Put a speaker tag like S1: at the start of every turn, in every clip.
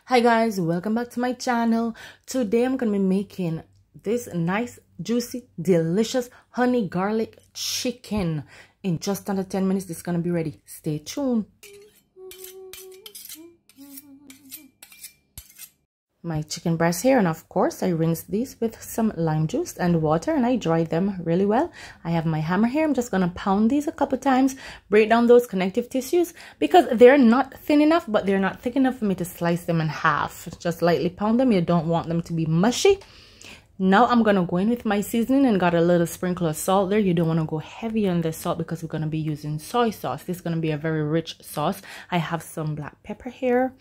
S1: Hi guys, welcome back to my channel. Today I'm gonna be making this nice, juicy, delicious honey garlic chicken. In just under 10 minutes it's gonna be ready. Stay tuned. My chicken breast here, and of course I rinse these with some lime juice and water and I dry them really well. I have my hammer here. I'm just gonna pound these a couple times, break down those connective tissues because they're not thin enough, but they're not thick enough for me to slice them in half. Just lightly pound them. You don't want them to be mushy. Now I'm gonna go in with my seasoning and got a little sprinkle of salt there. You don't want to go heavy on the salt because we're gonna be using soy sauce. This is gonna be a very rich sauce. I have some black pepper here.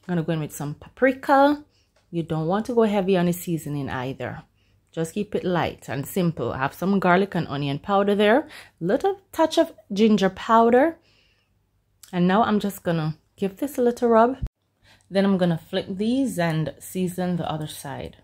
S1: I'm gonna go in with some paprika. You don't want to go heavy on the seasoning either. Just keep it light and simple. I have some garlic and onion powder there. Little touch of ginger powder. And now I'm just gonna give this a little rub. Then I'm gonna flip these and season the other side.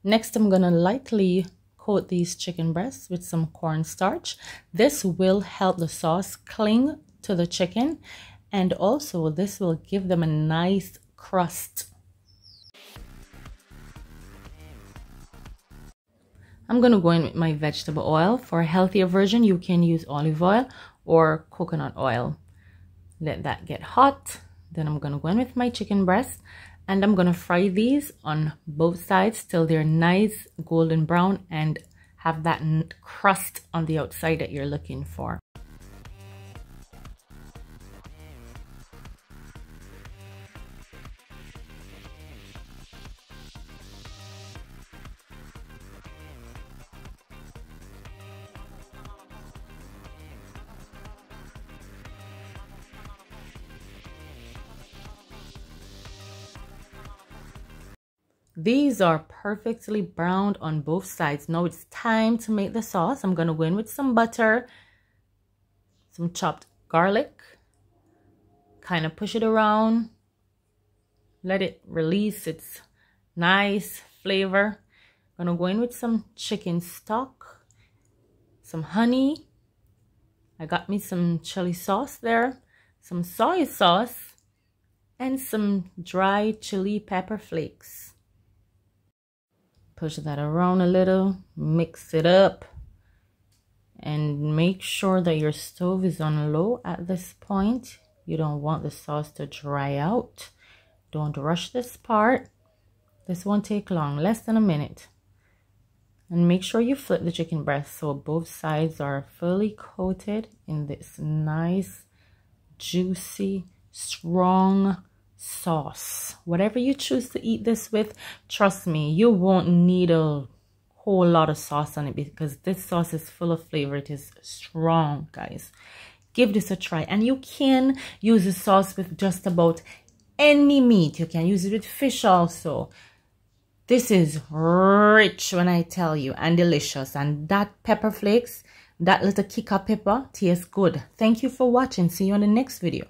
S1: Next, I'm gonna lightly coat these chicken breasts with some cornstarch. This will help the sauce cling to the chicken, and also this will give them a nice crust. I'm gonna go in with my vegetable oil. For a healthier version, you can use olive oil or coconut oil. Let that get hot. Then I'm gonna go in with my chicken breast. And I'm gonna fry these on both sides till they're nice golden brown and have that crust on the outside that you're looking for. These are perfectly browned on both sides. Now it's time to make the sauce. I'm going to go in with some butter, some chopped garlic, kind of push it around, let it release its nice flavor. I'm going to go in with some chicken stock, some honey. I got me some chili sauce there, some soy sauce, and some dry chili pepper flakes. Push that around a little, mix it up, and make sure that your stove is on low at this point. You don't want the sauce to dry out. Don't rush this part. This won't take long, less than a minute. And make sure you flip the chicken breast so both sides are fully coated in this nice, juicy, strong sauce. Whatever you choose to eat this with, trust me, you won't need a whole lot of sauce on it because this sauce is full of flavor. It is strong, guys. Give this a try. And you can use the sauce with just about any meat. You can use it with fish also. This is rich when I tell you, and delicious. And that pepper flakes, that little kick of pepper tastes good. Thank you for watching. See you on the next video.